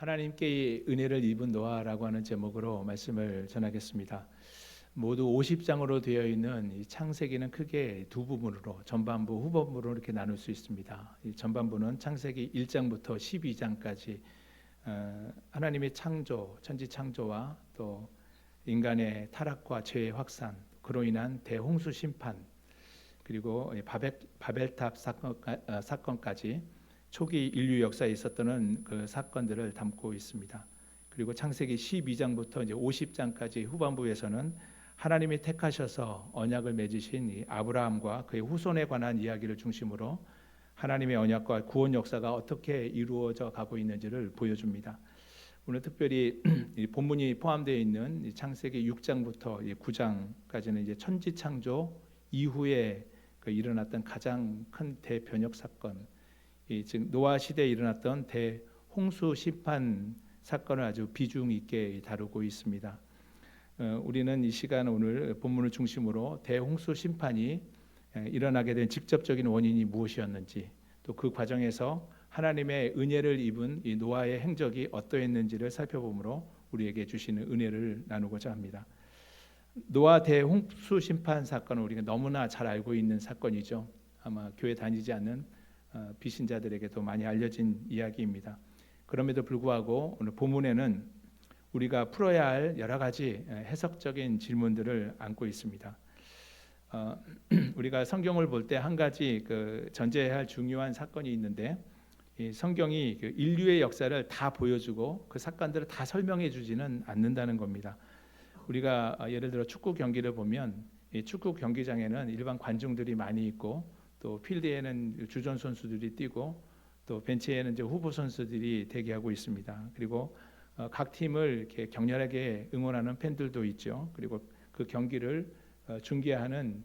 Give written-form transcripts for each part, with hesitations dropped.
하나님께 은혜를 입은 노아라고 하는 제목으로 말씀을 전하겠습니다. 모두 50장으로 되어 있는 이 창세기는 크게 두 부분으로 전반부, 후반부로 이렇게 나눌 수 있습니다. 이 전반부는 창세기 1장부터 12장까지 하나님의 창조, 천지 창조와 또 인간의 타락과 죄의 확산, 그로 인한 대홍수 심판, 그리고 바벨탑 사건까지 초기 인류 역사에 있었던 그 사건들을 담고 있습니다. 그리고 창세기 12장부터 이제 50장까지 후반부에서는 하나님이 택하셔서 언약을 맺으신 이 아브라함과 그의 후손에 관한 이야기를 중심으로 하나님의 언약과 구원 역사가 어떻게 이루어져 가고 있는지를 보여줍니다. 오늘 특별히 이 본문이 포함되어 있는 이 창세기 6장부터 9장까지는 이제 천지 창조 이후에 일어났던 가장 큰 대변혁 사건, 즉 노아 시대에 일어났던 대홍수 심판 사건을 아주 비중 있게 다루고 있습니다. 우리는 이 시간 오늘 본문을 중심으로 대홍수 심판이 일어나게 된 직접적인 원인이 무엇이었는지, 또 그 과정에서 하나님의 은혜를 입은 이 노아의 행적이 어떠했는지를 살펴보므로 우리에게 주시는 은혜를 나누고자 합니다. 노아 대홍수 심판 사건은 우리가 너무나 잘 알고 있는 사건이죠. 아마 교회 다니지 않는 비신자들에게도 많이 알려진 이야기입니다. 그럼에도 불구하고 오늘 본문에는 우리가 풀어야 할 여러 가지 해석적인 질문들을 안고 있습니다. 우리가 성경을 볼 때 한 가지 전제해야 할 중요한 사건이 있는데, 이 성경이 인류의 역사를 다 보여주고 그 사건들을 다 설명해 주지는 않는다는 겁니다. 우리가 예를 들어 축구 경기를 보면 이 축구 경기장에는 일반 관중들이 많이 있고, 또 필드에는 주전 선수들이 뛰고, 또 벤치에는 이제 후보 선수들이 대기하고 있습니다. 그리고 각 팀을 이렇게 격렬하게 응원하는 팬들도 있죠. 그리고 그 경기를 중계하는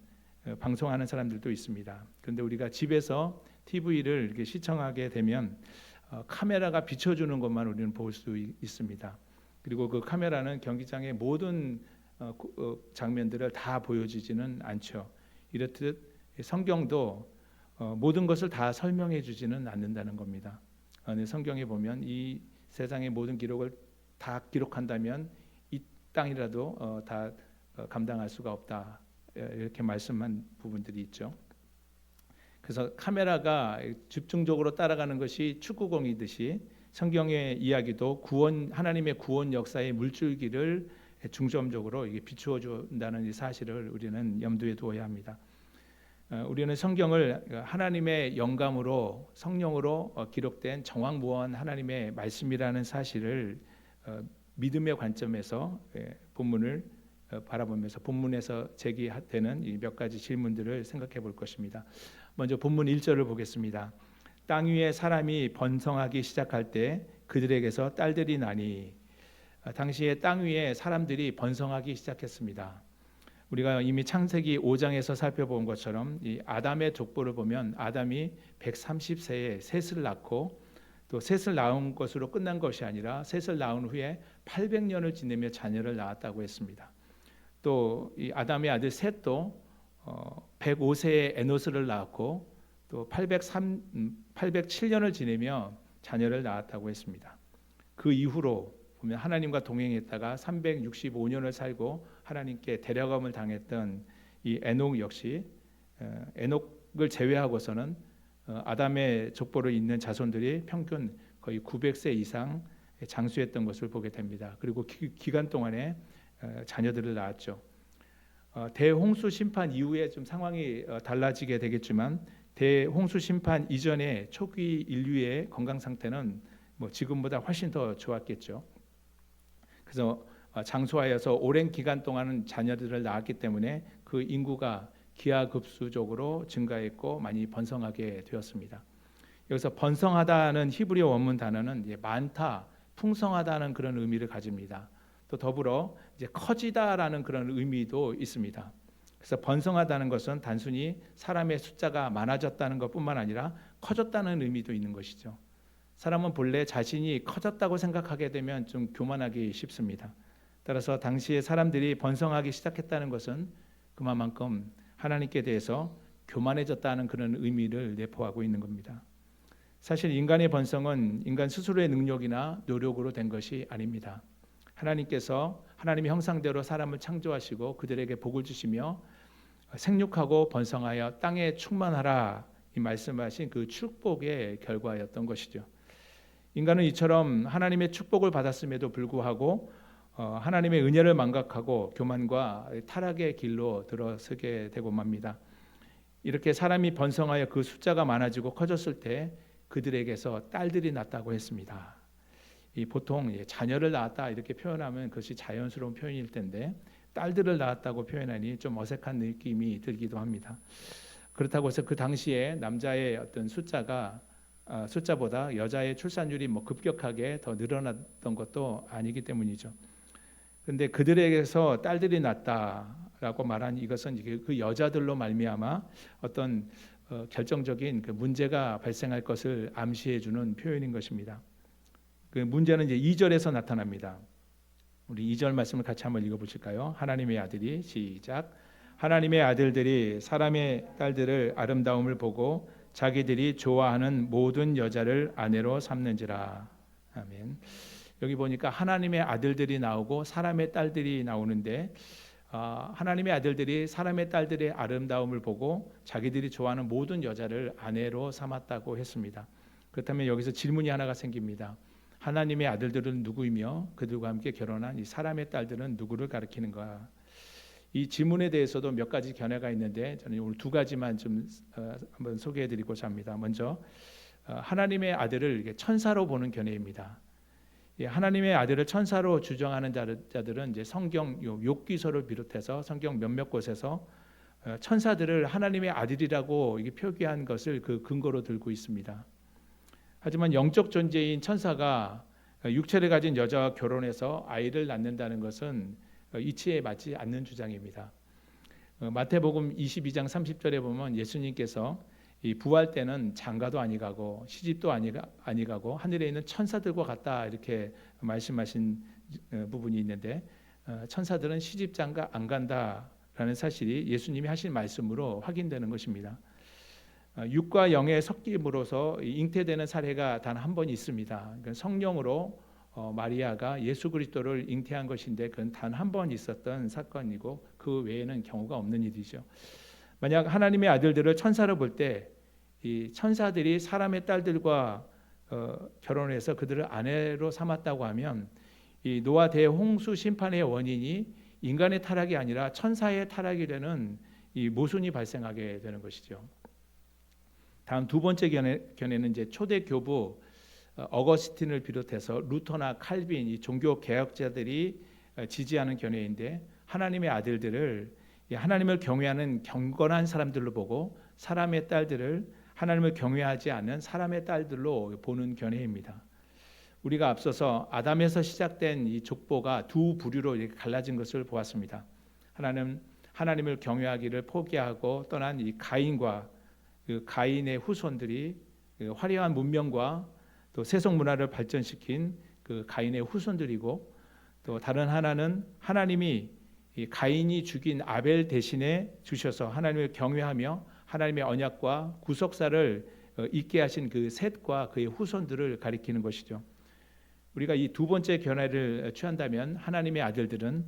방송하는 사람들도 있습니다. 그런데 우리가 집에서 TV를 이렇게 시청하게 되면 카메라가 비춰주는 것만 우리는 볼 수 있습니다. 그리고 그 카메라는 경기장의 모든 장면들을 다 보여주지는 않죠. 이렇듯 성경도 모든 것을 다 설명해 주지는 않는다는 겁니다. 성경에 보면 이 세상의 모든 기록을 다 기록한다면 이 땅이라도 다 감당할 수가 없다, 이렇게 말씀한 부분들이 있죠. 그래서 카메라가 집중적으로 따라가는 것이 축구공이듯이 성경의 이야기도 하나님의 구원 역사의 물줄기를 중점적으로 비추어 준다는 이 사실을 우리는 염두에 두어야 합니다. 우리는 성경을 하나님의 영감으로 성령으로 기록된 정확무한 하나님의 말씀이라는 사실을 믿음의 관점에서 본문을 바라보면서 본문에서 제기되는 몇 가지 질문들을 생각해 볼 것입니다. 먼저 본문 1절을 보겠습니다. 땅 위에 사람이 번성하기 시작할 때 그들에게서 딸들이 나니. 당시에 땅 위에 사람들이 번성하기 시작했습니다. 우리가 이미 창세기 5장에서 살펴본 것처럼 이 아담의 족보를 보면 아담이 130세에 셋을 낳고, 또 셋을 낳은 것으로 끝난 것이 아니라 셋을 낳은 후에 800년을 지내며 자녀를 낳았다고 했습니다. 또 이 아담의 아들 셋도 105세에 에노스를 낳았고, 또 807년을 지내며 자녀를 낳았다고 했습니다. 그 이후로 보면 하나님과 동행했다가 365년을 살고 하나님께 데려감을 당했던 이 에녹 역시 에녹을 제외하고서는 아담의 족보를 잇는 자손들이 평균 거의 900세 이상 장수했던 것을 보게 됩니다. 그리고 기간 동안에 자녀들을 낳았죠. 대홍수 심판 이후에 좀 상황이 달라지게 되겠지만, 대홍수 심판 이전에 초기 인류의 건강 상태는 지금보다 훨씬 더 좋았겠죠. 그래서 장수하여서 오랜 기간 동안은 자녀들을 낳았기 때문에 그 인구가 기하급수적으로 증가했고 많이 번성하게 되었습니다. 여기서 번성하다는 히브리어 원문 단어는 많다, 풍성하다는 그런 의미를 가집니다. 또 더불어 이제 커지다라는 그런 의미도 있습니다. 그래서 번성하다는 것은 단순히 사람의 숫자가 많아졌다는 것뿐만 아니라 커졌다는 의미도 있는 것이죠. 사람은 본래 자신이 커졌다고 생각하게 되면 좀 교만하기 쉽습니다. 따라서 당시에 사람들이 번성하기 시작했다는 것은 그만큼 하나님께 대해서 교만해졌다는 그런 의미를 내포하고 있는 겁니다. 사실 인간의 번성은 인간 스스로의 능력이나 노력으로 된 것이 아닙니다. 하나님께서 하나님의 형상대로 사람을 창조하시고 그들에게 복을 주시며 생육하고 번성하여 땅에 충만하라 이 말씀하신 그 축복의 결과였던 것이죠. 인간은 이처럼 하나님의 축복을 받았음에도 불구하고 하나님의 은혜를 망각하고 교만과 타락의 길로 들어서게 되고 맙니다. 이렇게 사람이 번성하여 그 숫자가 많아지고 커졌을 때 그들에게서 딸들이 낳았다고 했습니다. 보통 자녀를 낳았다 이렇게 표현하면 그것이 자연스러운 표현일 텐데 딸들을 낳았다고 표현하니 좀 어색한 느낌이 들기도 합니다. 그렇다고 해서 그 당시에 남자의 어떤 숫자보다 여자의 출산율이 급격하게 더 늘어났던 것도 아니기 때문이죠. 그런데 그들에게서 딸들이 낳았다라고 말한 이것은 그 여자들로 말미암아 어떤 결정적인 그 문제가 발생할 것을 암시해 주는 표현인 것입니다. 그 문제는 이제 2절에서 나타납니다. 우리 2절 말씀을 같이 한번 읽어보실까요? 하나님의 아들이 시작. 하나님의 아들들이 사람의 딸들을 아름다움을 보고 자기들이 좋아하는 모든 여자를 아내로 삼는지라. 아멘. 여기 보니까 하나님의 아들들이 나오고 사람의 딸들이 나오는데 하나님의 아들들이 사람의 딸들의 아름다움을 보고 자기들이 좋아하는 모든 여자를 아내로 삼았다고 했습니다. 그렇다면 여기서 질문이 하나가 생깁니다. 하나님의 아들들은 누구이며 그들과 함께 결혼한 이 사람의 딸들은 누구를 가리키는가? 이 질문에 대해서도 몇 가지 견해가 있는데 저는 오늘 두 가지만 좀 한번 소개해드리고자 합니다. 먼저 하나님의 아들을 천사로 보는 견해입니다. 하나님의 아들을 천사로 주장하는 자들은 이제 성경 욥기서를 비롯해서 성경 몇몇 곳에서 천사들을 하나님의 아들이라고 표기한 것을 그 근거로 들고 있습니다. 하지만 영적 존재인 천사가 육체를 가진 여자와 결혼해서 아이를 낳는다는 것은 이치에 맞지 않는 주장입니다. 마태복음 22장 30절에 보면 예수님께서 이 부활 때는 장가도 아니가고 시집도 아니가고 하늘에 있는 천사들과 같다 이렇게 말씀하신 부분이 있는데 천사들은 시집 장가 안 간다라는 사실이 예수님이 하신 말씀으로 확인되는 것입니다. 육과 영의 섞임으로서 잉태되는 사례가 단 한 번 있습니다. 그러니까 성령으로 마리아가 예수 그리스도를 잉태한 것인데 그건 단 한 번 있었던 사건이고 그 외에는 경우가 없는 일이죠. 만약 하나님의 아들들을 천사로 볼 때 이 천사들이 사람의 딸들과 결혼해서 그들을 아내로 삼았다고 하면 이 노아 대홍수 심판의 원인이 인간의 타락이 아니라 천사의 타락이 되는 이 모순이 발생하게 되는 것이죠. 다음 두 번째 견해는 이제 초대 교부 어거스틴을 비롯해서 루터나 칼빈 이 종교 개혁자들이 지지하는 견해인데 하나님의 아들들을 하나님을 경외하는 경건한 사람들로 보고 사람의 딸들을 하나님을 경외하지 않는 사람의 딸들로 보는 견해입니다. 우리가 앞서서 아담에서 시작된 이 족보가 두 부류로 이렇게 갈라진 것을 보았습니다. 하나는 하나님을 경외하기를 포기하고 떠난 이 가인과 그 가인의 후손들이 그 화려한 문명과 또 세속 문화를 발전시킨 그 가인의 후손들이고 또 다른 하나는 하나님이 이 가인이 죽인 아벨 대신에 주셔서 하나님을 경외하며 하나님의 언약과 구속사를 있게 하신 그 셋과 그의 후손들을 가리키는 것이죠. 우리가 이 두 번째 견해를 취한다면 하나님의 아들들은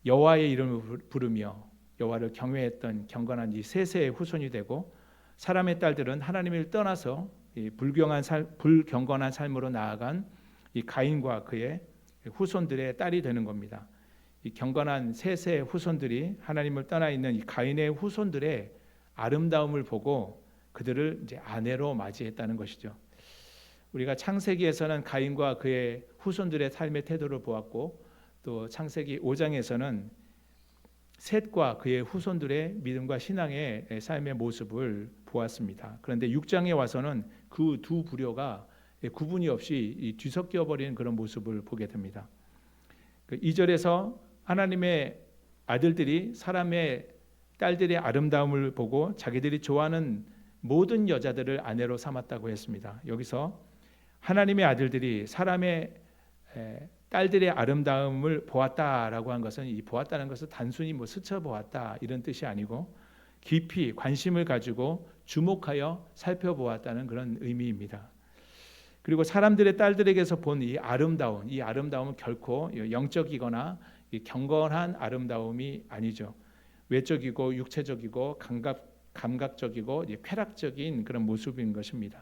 여호와의 이름을 부르며 여호와를 경외했던 경건한 이 셋의 후손이 되고 사람의 딸들은 하나님을 떠나서 이 불경건한 삶으로 나아간 이 가인과 그의 후손들의 딸이 되는 겁니다. 이 경건한 셋의 후손들이 하나님을 떠나 있는 이 가인의 후손들의 아름다움을 보고 그들을 이제 아내로 맞이했다는 것이죠. 우리가 창세기에서는 가인과 그의 후손들의 삶의 태도를 보았고 또 창세기 5장에서는 셋과 그의 후손들의 믿음과 신앙의 삶의 모습을 보았습니다. 그런데 6장에 와서는 그 두 부류가 구분이 없이 뒤섞여 버리는 그런 모습을 보게 됩니다. 2절에서 하나님의 아들들이 사람의 딸들의 아름다움을 보고 자기들이 좋아하는 모든 여자들을 아내로 삼았다고 했습니다. 여기서 하나님의 아들들이 사람의 딸들의 아름다움을 보았다라고 한 것은 이 보았다는 것은 단순히 스쳐보았다 이런 뜻이 아니고 깊이 관심을 가지고 주목하여 살펴보았다는 그런 의미입니다. 그리고 사람들의 딸들에게서 본 이 아름다움은 결코 영적이거나 경건한 아름다움이 아니죠. 외적이고 육체적이고 감각적이고 쾌락적인 그런 모습인 것입니다.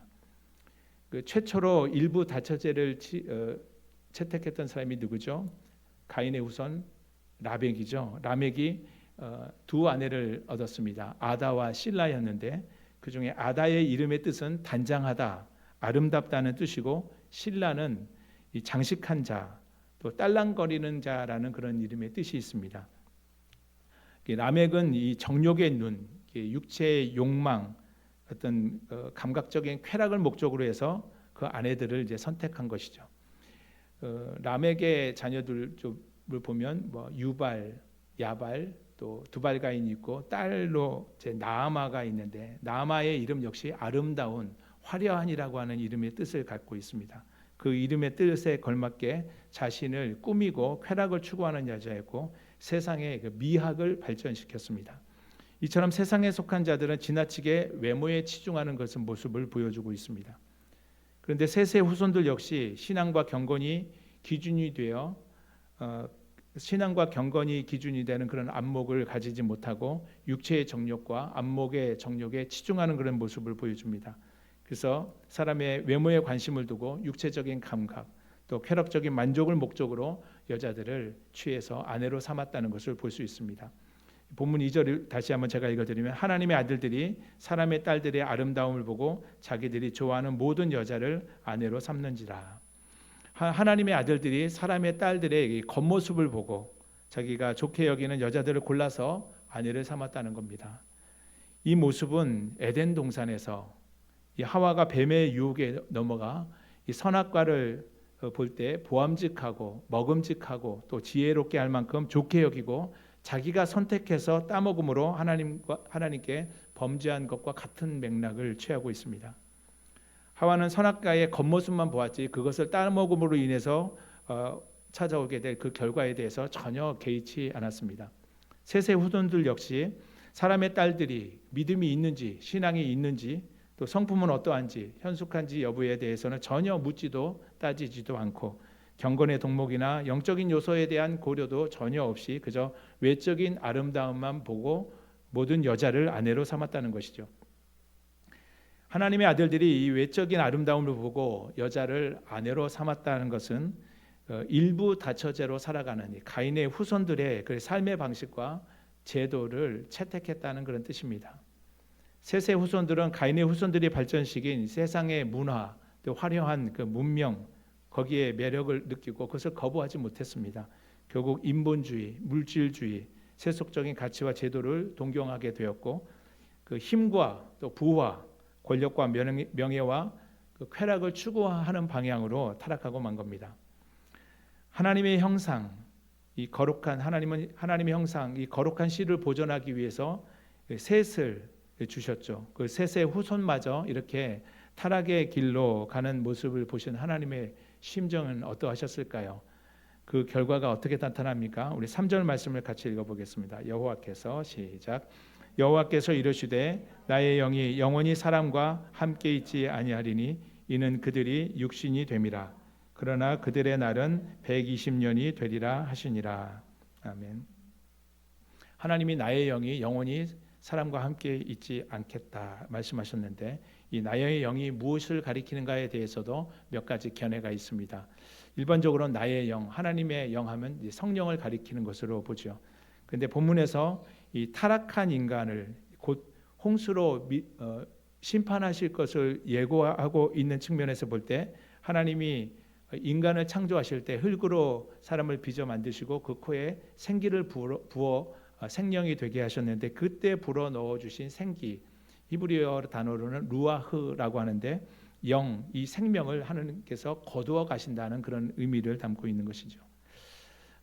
최초로 일부 다처제를 채택했던 사람이 누구죠? 가인의 후손 라멕이죠. 라멕이 두 아내를 얻었습니다. 아다와 실라였는데 그 중에 아다의 이름의 뜻은 단장하다, 아름답다는 뜻이고 실라는 이 장식한 자, 또 딸랑거리는 자라는 그런 이름의 뜻이 있습니다. 라멕은 이 정욕의 눈, 육체의 욕망, 어떤 감각적인 쾌락을 목적으로 해서 그 아내들을 이제 선택한 것이죠. 라멕의 자녀들을 보면 뭐 유발, 야발, 또 두발가인이 있고 딸로 이제 나아마가 있는데 나아마의 이름 역시 아름다운 화려한이라고 하는 이름의 뜻을 갖고 있습니다. 그 이름의 뜻에 걸맞게 자신을 꾸미고 쾌락을 추구하는 여자였고 세상의 그 미학을 발전시켰습니다. 이처럼 세상에 속한 자들은 지나치게 외모에 치중하는 것은 모습을 보여주고 있습니다. 그런데 셋의 후손들 역시 신앙과 경건이 기준이 되어 신앙과 경건이 기준이 되는 그런 안목을 가지지 못하고 육체의 정욕과 안목의 정욕에 치중하는 그런 모습을 보여줍니다. 그래서 사람의 외모에 관심을 두고 육체적인 감각 또 쾌락적인 만족을 목적으로 여자들을 취해서 아내로 삼았다는 것을 볼 수 있습니다. 본문 2절을 다시 한번 제가 읽어드리면 하나님의 아들들이 사람의 딸들의 아름다움을 보고 자기들이 좋아하는 모든 여자를 아내로 삼는지라. 하나님의 아들들이 사람의 딸들의 겉모습을 보고 자기가 좋게 여기는 여자들을 골라서 아내를 삼았다는 겁니다. 이 모습은 에덴 동산에서 이 하와가 뱀의 유혹에 넘어가 이 선악과를 볼 때 보암직하고 먹음직하고 또 지혜롭게 할 만큼 좋게 여기고 자기가 선택해서 따먹음으로 하나님께 범죄한 것과 같은 맥락을 취하고 있습니다. 하와는 선악과의 겉모습만 보았지 그것을 따먹음으로 인해서 찾아오게 될 그 결과에 대해서 전혀 개의치 않았습니다. 셋의 후손들 역시 사람의 딸들이 믿음이 있는지 신앙이 있는지 또 성품은 어떠한지 현숙한지 여부에 대해서는 전혀 묻지도 따지지도 않고 경건의 덕목이나 영적인 요소에 대한 고려도 전혀 없이 그저 외적인 아름다움만 보고 모든 여자를 아내로 삼았다는 것이죠. 하나님의 아들들이 이 외적인 아름다움을 보고 여자를 아내로 삼았다는 것은 일부 다처제로 살아가는 가인의 후손들의 그 삶의 방식과 제도를 채택했다는 그런 뜻입니다. 셋의 후손들은 가인의 후손들이 발전시킨 세상의 문화, 또 화려한 그 문명 거기에 매력을 느끼고 그것을 거부하지 못했습니다. 결국 인본주의, 물질주의, 세속적인 가치와 제도를 동경하게 되었고 그 힘과 또 부와 권력과 명예와 그 쾌락을 추구하는 방향으로 타락하고 만 겁니다. 하나님의 형상, 이 거룩한 하나님의 형상, 이 거룩한 씨를 보존하기 위해서 셋을 주셨죠. 그 셋의 후손마저 이렇게 타락의 길로 가는 모습을 보신 하나님의 심정은 어떠하셨을까요? 그 결과가 어떻게 나타납니까? 우리 3절 말씀을 같이 읽어보겠습니다. 여호와께서 시작. 여호와께서 이르시되 나의 영이 영원히 사람과 함께 있지 아니하리니 이는 그들이 육신이 됨이라. 그러나 그들의 날은 120년이 되리라 하시니라. 아멘. 하나님이 나의 영이 영원히 사람과 함께 있지 않겠다 말씀하셨는데 이 나의 영이 무엇을 가리키는가에 대해서도 몇 가지 견해가 있습니다. 일반적으로 나의 영, 하나님의 영 하면 성령을 가리키는 것으로 보죠. 그런데 본문에서 이 타락한 인간을 곧 홍수로 심판하실 것을 예고하고 있는 측면에서 볼 때 하나님이 인간을 창조하실 때 흙으로 사람을 빚어 만드시고 그 코에 생기를 부어 생명이 되게 하셨는데 그때 불어 넣어 주신 생기, 히브리어 단어로는 루아흐라고 하는데 영, 이 생명을 하나님께서 거두어 가신다는 그런 의미를 담고 있는 것이죠.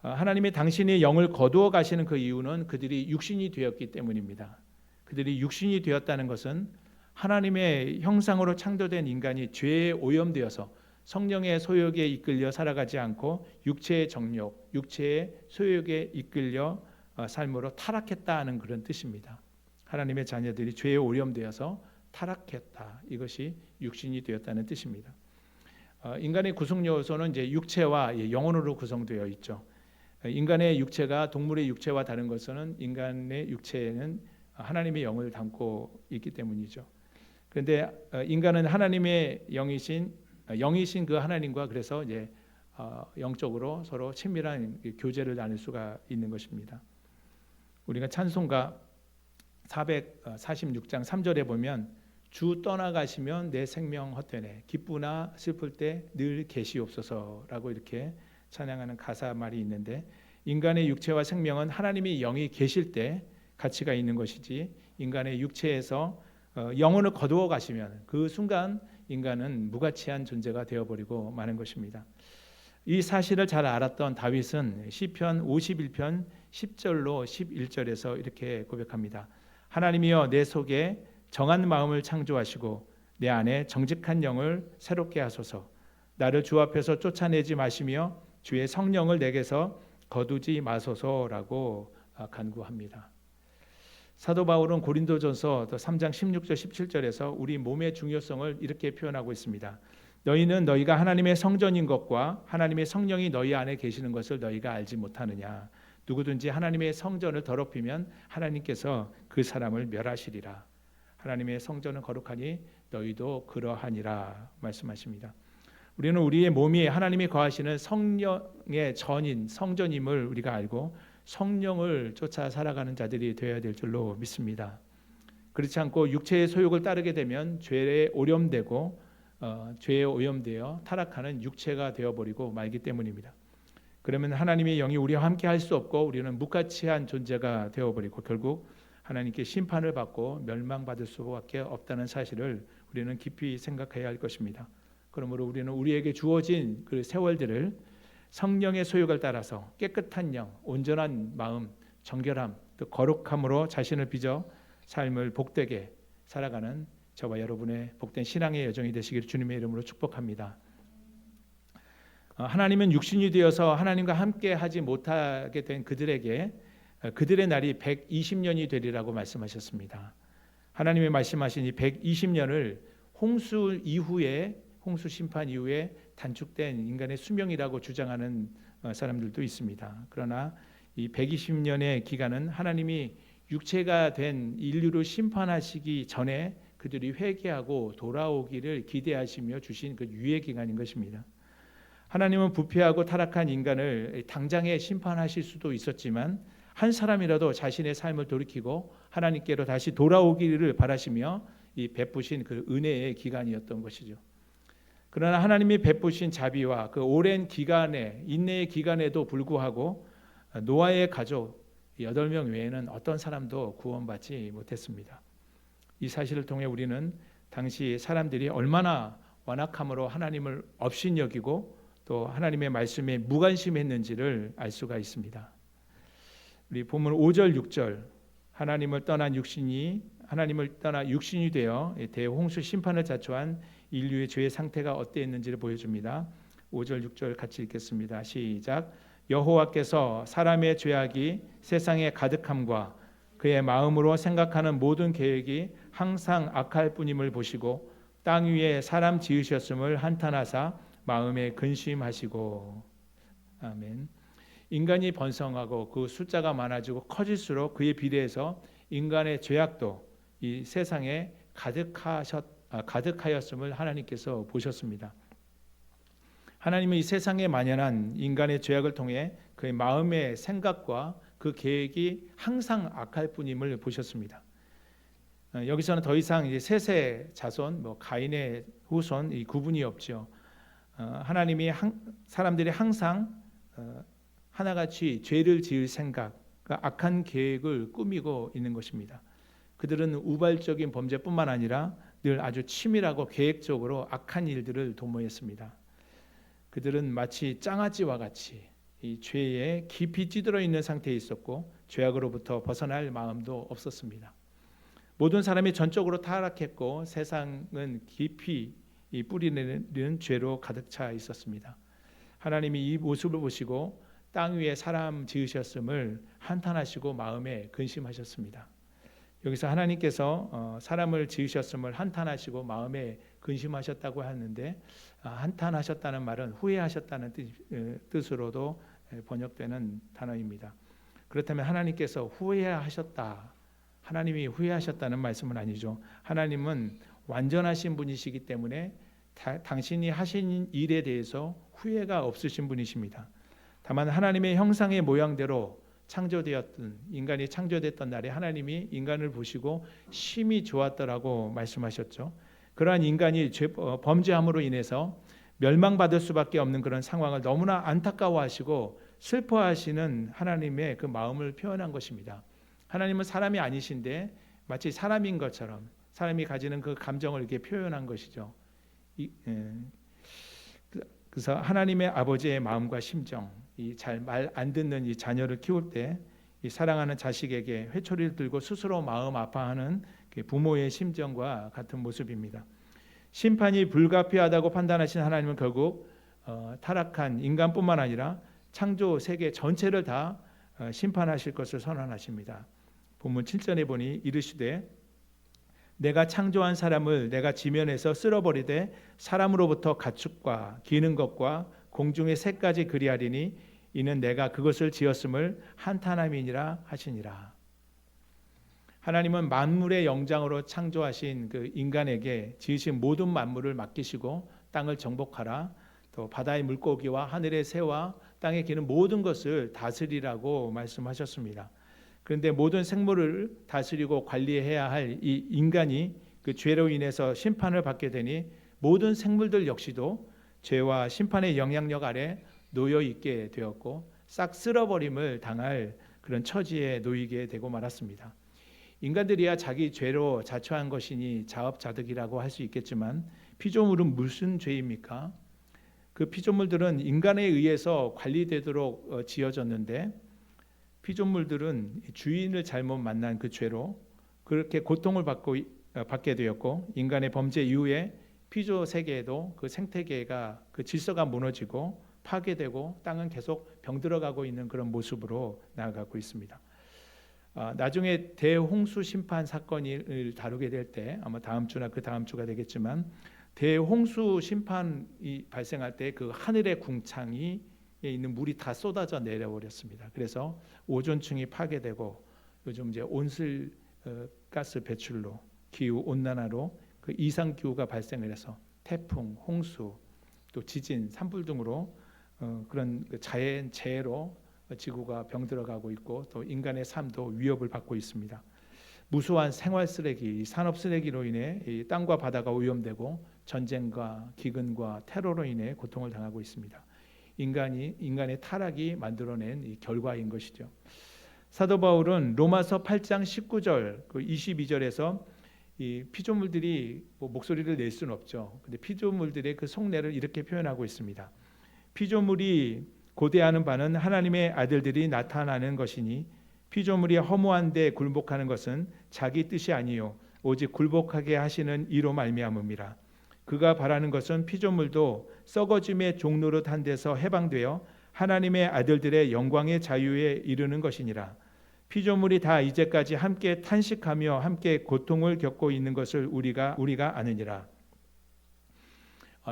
하나님이 당신이 영을 거두어 가시는 그 이유는 그들이 육신이 되었기 때문입니다. 그들이 육신이 되었다는 것은 하나님의 형상으로 창조된 인간이 죄에 오염되어서 성령의 소욕에 이끌려 살아가지 않고 육체의 정욕, 육체의 소욕에 이끌려 삶으로 타락했다는 그런 뜻입니다. 하나님의 자녀들이 죄에 오염되어서 타락했다. 이것이 육신이 되었다는 뜻입니다. 인간의 구성 요소는 이제 육체와 영혼으로 구성되어 있죠. 인간의 육체가 동물의 육체와 다른 것은 인간의 육체에는 하나님의 영을 담고 있기 때문이죠. 그런데 인간은 하나님의 영이신 그 하나님과 그래서 이제 영적으로 서로 친밀한 교제를 나눌 수가 있는 것입니다. 우리가 찬송가 446장 3절에 보면 주 떠나가시면 내 생명 헛되네 기쁘나 슬플 때 늘 계시옵소서라고 이렇게 찬양하는 가사 말이 있는데, 인간의 육체와 생명은 하나님의 영이 계실 때 가치가 있는 것이지, 인간의 육체에서 영혼을 거두어 가시면 그 순간 인간은 무가치한 존재가 되어버리고 마는 것입니다. 이 사실을 잘 알았던 다윗은 시편 51편 10절로 11절에서 이렇게 고백합니다. 하나님이여 내 속에 정한 마음을 창조하시고 내 안에 정직한 영을 새롭게 하소서. 나를 주 앞에서 쫓아내지 마시며 주의 성령을 내게서 거두지 마소서라고 간구합니다. 사도 바울은 고린도전서 3장 16절 17절에서 우리 몸의 중요성을 이렇게 표현하고 있습니다. 너희는 너희가 하나님의 성전인 것과 하나님의 성령이 너희 안에 계시는 것을 너희가 알지 못하느냐. 누구든지 하나님의 성전을 더럽히면 하나님께서 그 사람을 멸하시리라. 하나님의 성전은 거룩하니 너희도 그러하니라 말씀하십니다. 우리는 우리의 몸이 하나님이 거하시는 성령의 전인 성전임을 우리가 알고 성령을 쫓아 살아가는 자들이 되어야 될 줄로 믿습니다. 그렇지 않고 육체의 소욕을 따르게 되면 죄에 오염되고 죄에 오염되어 타락하는 육체가 되어버리고 말기 때문입니다. 그러면 하나님의 영이 우리와 함께 할 수 없고 우리는 무가치한 존재가 되어버리고 결국 하나님께 심판을 받고 멸망받을 수밖에 없다는 사실을 우리는 깊이 생각해야 할 것입니다. 그러므로 우리는 우리에게 주어진 그 세월들을 성령의 소욕을 따라서 깨끗한 영, 온전한 마음, 정결함, 또 거룩함으로 자신을 빚어 삶을 복되게 살아가는 저와 여러분의 복된 신앙의 여정이 되시기를 주님의 이름으로 축복합니다. 하나님은 육신이 되어서 하나님과 함께 하지 못하게 된 그들에게 그들의 날이 120년이 되리라고 말씀하셨습니다. 하나님의 말씀하신 이 120년을 홍수 심판 이후에 단축된 인간의 수명이라고 주장하는 사람들도 있습니다. 그러나 이 120년의 기간은 하나님이 육체가 된 인류를 심판하시기 전에 그들이 회개하고 돌아오기를 기대하시며 주신 그 유예 기간인 것입니다. 하나님은 부패하고 타락한 인간을 당장에 심판하실 수도 있었지만 한 사람이라도 자신의 삶을 돌이키고 하나님께로 다시 돌아오기를 바라시며 이 베푸신 그 은혜의 기간이었던 것이죠. 그러나 하나님이 베푸신 자비와 그 오랜 기간에 인내의 기간에도 불구하고 노아의 가족 8명 외에는 어떤 사람도 구원받지 못했습니다. 이 사실을 통해 우리는 당시 사람들이 얼마나 완악함으로 하나님을 업신여기고 또 하나님의 말씀에 무관심했는지를 알 수가 있습니다. 우리 본문 5절 6절 하나님을 떠나 육신이 되어 대홍수 심판을 자초한 인류의 죄의 상태가 어땠는지를 보여줍니다. 5절 6절 같이 읽겠습니다. 시작. 여호와께서 사람의 죄악이 세상에 가득함과 그의 마음으로 생각하는 모든 계획이 항상 악할 뿐임을 보시고 땅 위에 사람 지으셨음을 한탄하사 마음에 근심하시고. 아멘. 인간이 번성하고 그 숫자가 많아지고 커질수록 그에 비례해서 인간의 죄악도 이 세상에 가득하였음을 하나님께서 보셨습니다. 하나님은 이 세상에 만연한 인간의 죄악을 통해 그의 마음의 생각과 그 계획이 항상 악할 뿐임을 보셨습니다. 여기서는 더 이상 이제 셋의 자손, 가인의 후손 이 구분이 없죠. 하나님이 사람들이 항상 하나같이 죄를 지을 생각, 악한 계획을 꾸미고 있는 것입니다. 그들은 우발적인 범죄뿐만 아니라 늘 아주 치밀하고 계획적으로 악한 일들을 도모했습니다. 그들은 마치 짱아찌와 같이 이 죄에 깊이 찌들어 있는 상태에 있었고 죄악으로부터 벗어날 마음도 없었습니다. 모든 사람이 전적으로 타락했고 세상은 깊이 이 뿌리내리는 죄로 가득 차 있었습니다. 하나님이 이 모습을 보시고 땅 위에 사람 지으셨음을 한탄하시고 마음에 근심하셨습니다. 여기서 하나님께서 사람을 지으셨음을 한탄하시고 마음에 근심하셨다고 하는데 한탄하셨다는 말은 후회하셨다는 뜻으로도 번역되는 단어입니다. 그렇다면 하나님께서 후회하셨다, 하나님이 후회하셨다는 말씀은 아니죠. 하나님은 완전하신 분이시기 때문에 당신이 하신 일에 대해서 후회가 없으신 분이십니다. 다만 하나님의 형상의 모양대로 창조되었던 인간이 창조됐던 날에 하나님이 인간을 보시고 심히 좋았더라고 말씀하셨죠. 그러한 인간이 범죄함으로 인해서 멸망받을 수밖에 없는 그런 상황을 너무나 안타까워하시고 슬퍼하시는 하나님의 그 마음을 표현한 것입니다. 하나님은 사람이 아니신데 마치 사람인 것처럼 사람이 가지는 그 감정을 이렇게 표현한 것이죠. 그래서 하나님의 아버지의 마음과 심정, 이 잘 말 안 듣는 이 자녀를 키울 때 이 사랑하는 자식에게 회초리를 들고 스스로 마음 아파하는 부모의 심정과 같은 모습입니다. 심판이 불가피하다고 판단하신 하나님은 결국 타락한 인간뿐만 아니라 창조 세계 전체를 다 심판하실 것을 선언하십니다. 본문 7절에 보니 이르시되 내가 창조한 사람을 내가 지면에서 쓸어버리되 사람으로부터 가축과 기는 것과 공중의 새까지 그리하리니 이는 내가 그것을 지었음을 한탄함이니라 하시니라. 하나님은 만물의 영장으로 창조하신 그 인간에게 지으신 모든 만물을 맡기시고 땅을 정복하라, 또 바다의 물고기와 하늘의 새와 땅에 기는 모든 것을 다스리라고 말씀하셨습니다. 그런데 모든 생물을 다스리고 관리해야 할 이 인간이 그 죄로 인해서 심판을 받게 되니 모든 생물들 역시도 죄와 심판의 영향력 아래 놓여 있게 되었고 싹 쓸어버림을 당할 그런 처지에 놓이게 되고 말았습니다. 인간들이야 자기 죄로 자초한 것이니 자업자득이라고 할 수 있겠지만 피조물은 무슨 죄입니까? 그 피조물들은 인간에 의해서 관리되도록 지어졌는데 피조물들은 주인을 잘못 만난 그 죄로 그렇게 고통을 받게 되었고 인간의 범죄 이후에 피조 세계에도 그 생태계가 그 질서가 무너지고 파괴되고 땅은 계속 병들어가고 있는 그런 모습으로 나아가고 있습니다. 나중에 대홍수 심판 사건을 다루게 될 때 아마 다음 주나 그 다음 주가 되겠지만 대홍수 심판이 발생할 때 그 하늘의 궁창이 있는 물이 다 쏟아져 내려버렸습니다. 그래서 오존층이 파괴되고 요즘 이제 온실가스 배출로 기후 온난화로 그 이상 기후가 발생을 해서 태풍, 홍수, 또 지진, 산불 등으로 그런 자연 재해로 지구가 병들어가고 있고 또 인간의 삶도 위협을 받고 있습니다. 무수한 생활 쓰레기, 산업 쓰레기로 인해 이 땅과 바다가 오염되고 전쟁과 기근과 테러로 인해 고통을 당하고 있습니다. 인간의 타락이 만들어낸 이 결과인 것이죠. 사도 바울은 로마서 8장 19절, 그 22절에서 이 피조물들이 목소리를 낼 수는 없죠. 근데 피조물들의 그 속내를 이렇게 표현하고 있습니다. 피조물이 고대하는 바는 하나님의 아들들이 나타나는 것이니 피조물이 허무한데 굴복하는 것은 자기 뜻이 아니요 오직 굴복하게 하시는 이로 말미암음이라. 그가 바라는 것은 피조물도 썩어짐의 종노릇한 데서 해방되어 하나님의 아들들의 영광의 자유에 이르는 것이니라. 피조물이 다 이제까지 함께 탄식하며 함께 고통을 겪고 있는 것을 우리가 아느니라.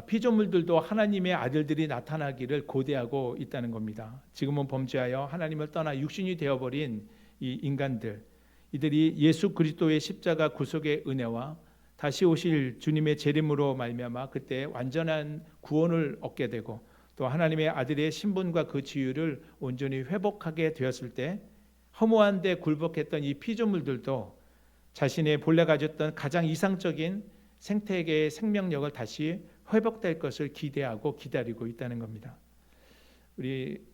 피조물들도 하나님의 아들들이 나타나기를 고대하고 있다는 겁니다. 지금은 범죄하여 하나님을 떠나 육신이 되어버린 이 인간들, 이들이 예수 그리스도의 십자가 구속의 은혜와 다시 오실 주님의 재림으로 말미암아 그때 완전한 구원을 얻게 되고 또 하나님의 아들의 신분과 그 지위를 온전히 회복하게 되었을 때 허무한 데 굴복했던 이 피조물들도 자신의 본래 가졌던 가장 이상적인 생태계의 생명력을 다시 회복될 것을 기대하고 기다리고 있다는 겁니다.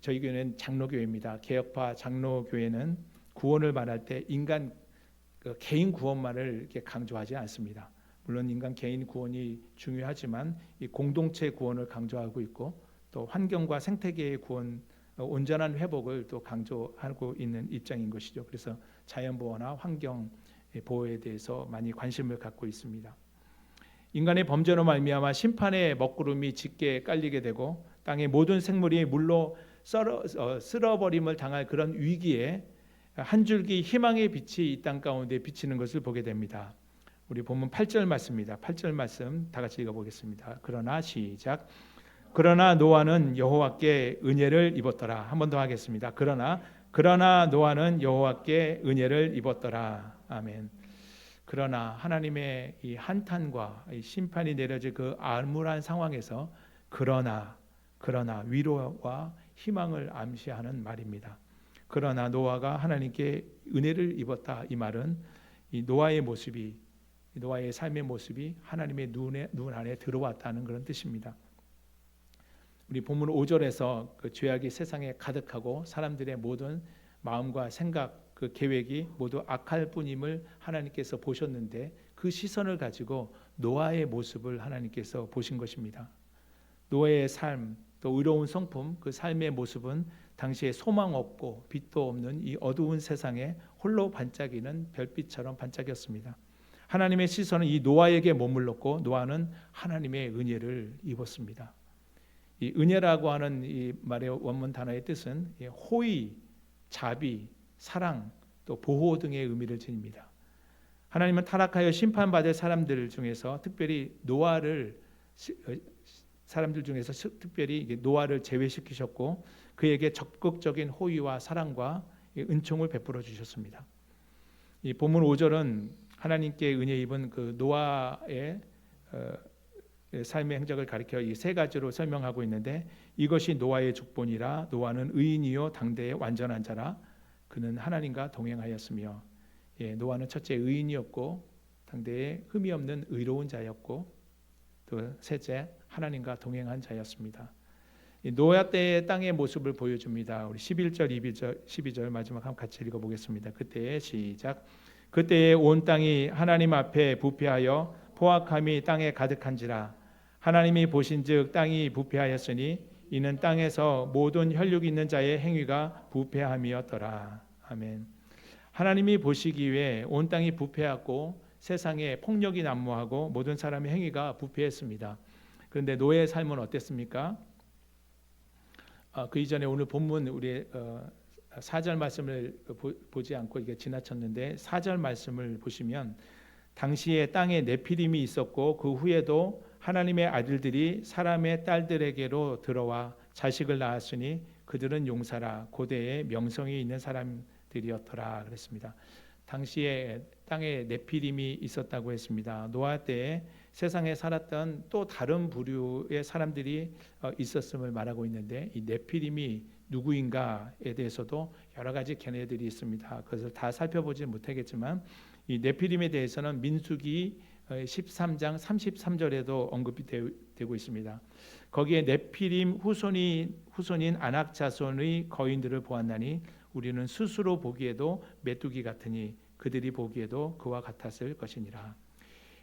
저희 교회는 장로교회입니다. 개혁파 장로교회는 구원을 말할 때 인간 개인 구원만을 이렇게 강조하지 않습니다. 물론 인간 개인 구원이 중요하지만 이 공동체 구원을 강조하고 있고 또 환경과 생태계의 구원, 온전한 회복을 또 강조하고 있는 입장인 것이죠. 그래서 자연보호나 환경 보호에 대해서 많이 관심을 갖고 있습니다. 인간의 범죄로 말미암아 심판의 먹구름이 짙게 깔리게 되고 땅의 모든 생물이 물로 쓸어버림을 당할 그런 위기에 한 줄기 희망의 빛이 이 땅 가운데 비치는 것을 보게 됩니다. 우리 본문 8절 말씀입니다. 8절 말씀 다 같이 읽어보겠습니다. 그러나 시작. 그러나 노아는 여호와께 은혜를 입었더라. 한 번 더 하겠습니다. 그러나 노아는 여호와께 은혜를 입었더라. 아멘. 그러나 하나님의 이 한탄과 이 심판이 내려질 그 암울한 상황에서 그러나 위로와 희망을 암시하는 말입니다. 그러나 노아가 하나님께 은혜를 입었다. 이 말은 이 노아의 삶의 모습이 하나님의 눈 안에 들어왔다는 그런 뜻입니다. 우리 본문 5절에서 그 죄악이 세상에 가득하고 사람들의 모든 마음과 생각, 그 계획이 모두 악할 뿐임을 하나님께서 보셨는데 그 시선을 가지고 노아의 모습을 하나님께서 보신 것입니다. 노아의 삶, 또 의로운 성품, 그 삶의 모습은 당시에 소망 없고 빛도 없는 이 어두운 세상에 홀로 반짝이는 별빛처럼 반짝였습니다. 하나님의 시선은 이 노아에게 머물렀고 노아는 하나님의 은혜를 입었습니다. 이 은혜라고 하는 이 말의 원문 단어의 뜻은 호의, 자비, 사랑, 또 보호 등의 의미를 지닙니다. 하나님은 타락하여 심판받을 사람들 중에서 특별히 노아를 제외시키셨고 그에게 적극적인 호의와 사랑과 은총을 베풀어 주셨습니다. 이 본문 5절은 하나님께 은혜 입은 그 노아의 삶의 행적을 가리켜 이 세 가지로 설명하고 있는데 이것이 노아의 족본이라 노아는 의인이요 당대의 완전한 자라 그는 하나님과 동행하였으며 노아는 첫째 의인이었고 당대에 흠이 없는 의로운 자였고 또 셋째 하나님과 동행한 자였습니다. 노아 때의 땅의 모습을 보여줍니다. 우리 11절, 12절 마지막 한번 같이 읽어보겠습니다. 그때의 시작. 그때에 온 땅이 하나님 앞에 부패하여 포악함이 땅에 가득한지라 하나님이 보신즉 땅이 부패하였으니 이는 땅에서 모든 혈육 있는 자의 행위가 부패함이었더라. 아멘. 하나님이 보시기에 온 땅이 부패하고 세상에 폭력이 난무하고 모든 사람의 행위가 부패했습니다. 그런데 노아의 삶은 어땠습니까? 그 이전에 오늘 본문 우리 4절 말씀을 보지 않고 이게 지나쳤는데 4절 말씀을 보시면 당시에 땅에 네피림이 있었고 그 후에도 하나님의 아들들이 사람의 딸들에게로 들어와 자식을 낳았으니 그들은 용사라 고대에 명성이 있는 사람들이었더라 그랬습니다. 당시에 땅에 네피림이 있었다고 했습니다. 노아 때에 세상에 살았던 또 다른 부류의 사람들이 있었음을 말하고 있는데 이 네피림이 누구인가에 대해서도 여러 가지 견해들이 있습니다. 그것을 다 살펴보지 못하겠지만 이 네피림에 대해서는 민수기 13장 33절에도 언급이 되고 있습니다. 거기에 네피림 후손인 아낙 자손의 거인들을 보았나니 우리는 스스로 보기에도 메뚜기 같으니 그들이 보기에도 그와 같았을 것이니라.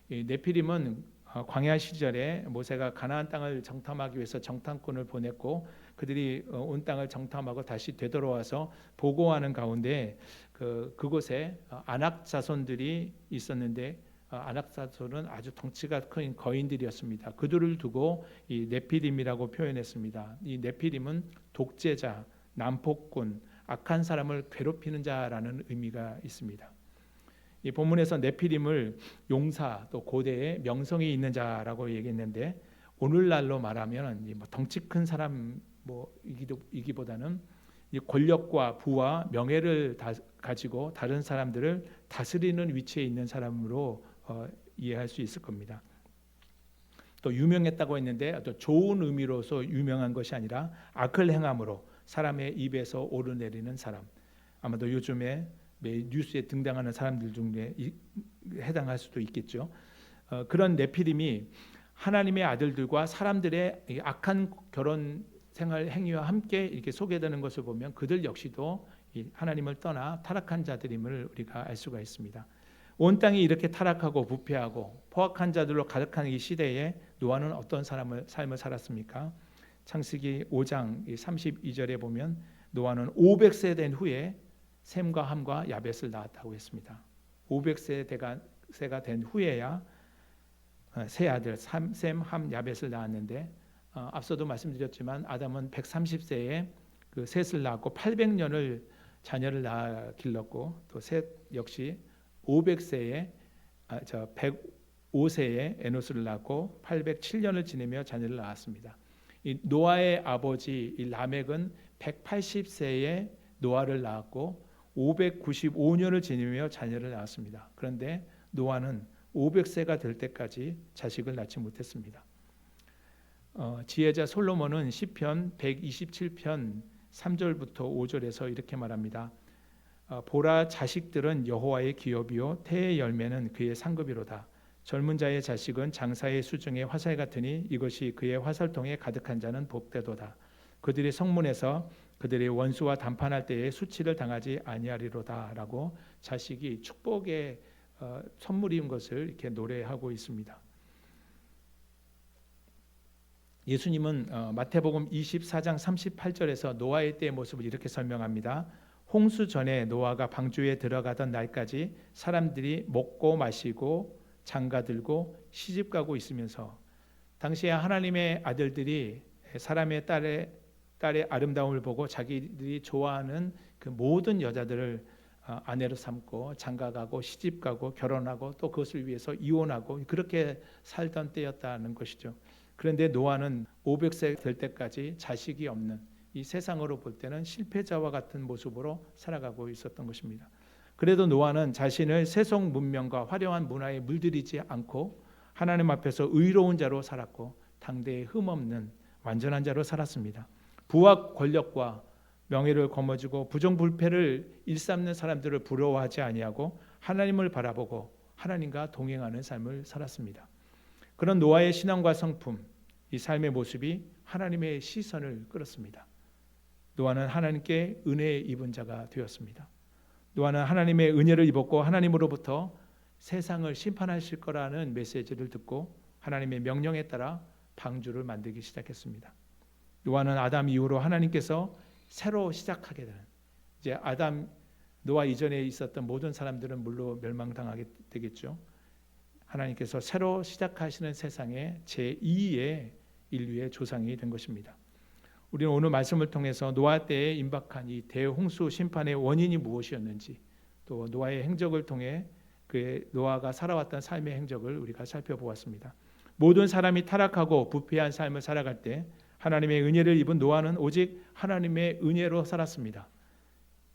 이 네피림은 광야 시절에 모세가 가나안 땅을 정탐하기 위해서 정탐꾼을 보냈고 그들이 온 땅을 정탐하고 다시 되돌아와서 보고하는 가운데 그곳에 아낙 자손들이 있었는데 아낙 자손은 아주 덩치가 큰 거인들이었습니다. 그들을 두고 이 네피림이라고 표현했습니다. 이 네피림은 독재자, 난폭꾼, 악한 사람을 괴롭히는 자라는 의미가 있습니다. 이 본문에서 네피림을 용사 또 고대에 명성이 있는 자라고 얘기했는데 오늘날로 말하면 덩치 큰 사람 이기보다는 이 권력과 부와 명예를 가지고 다른 사람들을 다스리는 위치에 있는 사람으로 이해할 수 있을 겁니다. 또 유명했다고 했는데 또 좋은 의미로서 유명한 것이 아니라 악을 행함으로 사람의 입에서 오르내리는 사람. 아마도 요즘에 매일 뉴스에 등장하는 사람들 중에 해당할 수도 있겠죠. 그런 네피림이 하나님의 아들들과 사람들의 악한 결혼 생활 행위와 함께 이렇게 소개되는 것을 보면 그들 역시도 하나님을 떠나 타락한 자들임을 우리가 알 수가 있습니다. 온 땅이 이렇게 타락하고 부패하고 포악한 자들로 가득한 이 시대에 노아는 어떤 삶을 살았습니까? 창세기 5장 32절에 보면 노아는 500세 된 후에 셈과 함과 야벳을 낳았다고 했습니다. 500세가 된 후에야 세 아들 셈, 함, 야벳을 낳았는데 앞서도 말씀드렸지만 아담은 130세에 그 셋을 낳았고 800년을 자녀를 낳아 길렀고 또 셋 역시 500세에 105세에 에노스를 낳고 807년을 지내며 자녀를 낳았습니다. 이 노아의 아버지 이 라멕은 180세에 노아를 낳았고 595년을 지내며 자녀를 낳았습니다. 그런데 노아는 500세가 될 때까지 자식을 낳지 못했습니다. 지혜자 솔로몬은 시편 127편 3절부터 5절에서 이렇게 말합니다. 보라, 자식들은 여호와의 기업이요 태의 열매는 그의 상급이로다. 젊은 자의 자식은 장사의 수중의 화살 같으니 이것이 그의 화살통에 가득한 자는 복되도다. 그들의 성문에서 그들의 원수와 담판할 때에 수치를 당하지 아니하리로다라고 자식이 축복의 선물인 것을 이렇게 노래하고 있습니다. 예수님은 마태복음 24장 38절에서 노아의 때의 모습을 이렇게 설명합니다. 홍수 전에 노아가 방주에 들어가던 날까지 사람들이 먹고 마시고 장가들고 시집가고 있으면서 당시에 하나님의 아들들이 사람의 딸의 아름다움을 보고 자기들이 좋아하는 그 모든 여자들을 아내로 삼고 장가가고 시집가고 결혼하고 또 그것을 위해서 이혼하고 그렇게 살던 때였다는 것이죠. 그런데 노아는 500세 될 때까지 자식이 없는 이 세상으로 볼 때는 실패자와 같은 모습으로 살아가고 있었던 것입니다. 그래도 노아는 자신을 세속 문명과 화려한 문화에 물들이지 않고 하나님 앞에서 의로운 자로 살았고 당대에 흠없는 완전한 자로 살았습니다. 부와 권력과 명예를 거머쥐고 부정불패를 일삼는 사람들을 부러워하지 아니하고 하나님을 바라보고 하나님과 동행하는 삶을 살았습니다. 그런 노아의 신앙과 성품, 이 삶의 모습이 하나님의 시선을 끌었습니다. 노아는 하나님께 은혜의 입은 자가 되었습니다. 노아는 하나님의 은혜를 입었고 하나님으로부터 세상을 심판하실 거라는 메시지를 듣고 하나님의 명령에 따라 방주를 만들기 시작했습니다. 노아는 아담 이후로 하나님께서 새로 시작하게 되는, 이제 노아 이전에 있었던 모든 사람들은 물로 멸망당하게 되겠죠. 하나님께서 새로 시작하시는 세상의 제2의 인류의 조상이 된 것입니다. 우리는 오늘 말씀을 통해서 노아 때에 임박한 이 대홍수 심판의 원인이 무엇이었는지, 또 노아의 행적을 통해 그의 노아가 살아왔던 삶의 행적을 우리가 살펴보았습니다. 모든 사람이 타락하고 부패한 삶을 살아갈 때 하나님의 은혜를 입은 노아는 오직 하나님의 은혜로 살았습니다.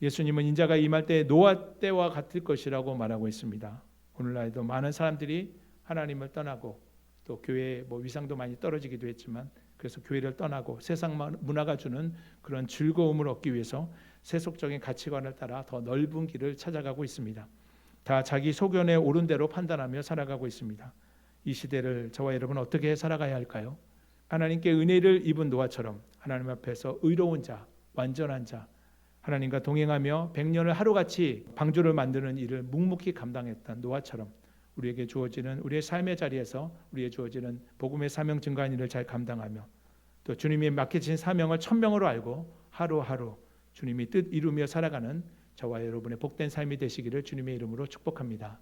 예수님은 인자가 임할 때 노아 때와 같을 것이라고 말하고 있습니다. 오늘날에도 많은 사람들이 하나님을 떠나고 또 교회의 위상도 많이 떨어지기도 했지만 그래서 교회를 떠나고 세상 문화가 주는 그런 즐거움을 얻기 위해서 세속적인 가치관을 따라 더 넓은 길을 찾아가고 있습니다. 다 자기 소견에 옳은 대로 판단하며 살아가고 있습니다. 이 시대를 저와 여러분 어떻게 살아가야 할까요? 하나님께 은혜를 입은 노아처럼 하나님 앞에서 의로운 자, 완전한 자, 하나님과 동행하며 100년을 하루같이 방주를 만드는 일을 묵묵히 감당했던 노아처럼 우리에게 주어지는 우리의 삶의 자리에서 우리에게 주어지는 복음의 사명 증거하는 일을 잘 감당하며 또 주님이 맡기신 사명을 천명으로 알고 하루하루 주님이 뜻 이루며 살아가는 저와 여러분의 복된 삶이 되시기를 주님의 이름으로 축복합니다.